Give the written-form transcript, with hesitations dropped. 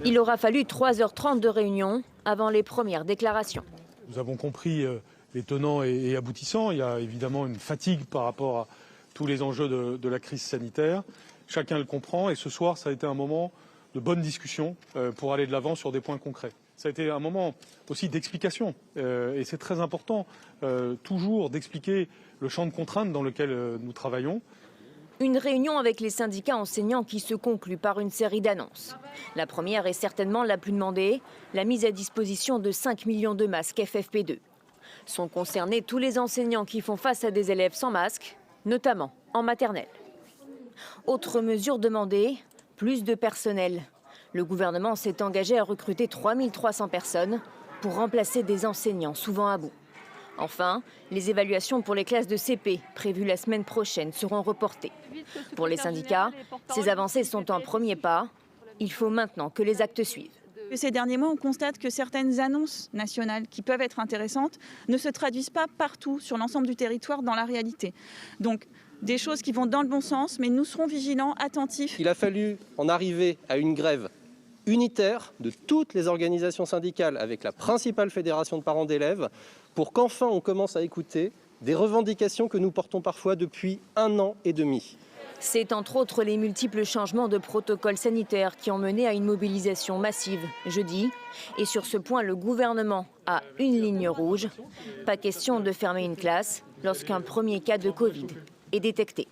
Il aura fallu 3h30 de réunion avant les premières déclarations. Nous avons compris les tenants et aboutissants. Il y a évidemment une fatigue par rapport à tous les enjeux de la crise sanitaire. Chacun le comprend et ce soir, ça a été un moment de bonne discussion pour aller de l'avant sur des points concrets. Ça a été un moment aussi d'explication et c'est très important toujours d'expliquer le champ de contraintes dans lequel nous travaillons. Une réunion avec les syndicats enseignants qui se conclut par une série d'annonces. La première est certainement la plus demandée, la mise à disposition de 5 millions de masques FFP2. Sont concernés tous les enseignants qui font face à des élèves sans masque, notamment en maternelle. Autre mesure demandée, plus de personnel. Le gouvernement s'est engagé à recruter 3300 personnes pour remplacer des enseignants souvent à bout. Enfin, les évaluations pour les classes de CP, prévues la semaine prochaine, seront reportées. Pour les syndicats, ces avancées sont un premier pas. Il faut maintenant que les actes suivent. Ces derniers mois, on constate que certaines annonces nationales qui peuvent être intéressantes ne se traduisent pas partout sur l'ensemble du territoire dans la réalité. Donc, des choses qui vont dans le bon sens, mais nous serons vigilants, attentifs. Il a fallu en arriver à une grève unitaire de toutes les organisations syndicales avec la principale fédération de parents d'élèves pour qu'enfin on commence à écouter des revendications que nous portons parfois depuis 1 an et demi. C'est entre autres les multiples changements de protocoles sanitaires qui ont mené à une mobilisation massive jeudi. Et sur ce point, le gouvernement a une ligne rouge. Pas question de fermer une classe lorsqu'un premier cas de Covid est détecté.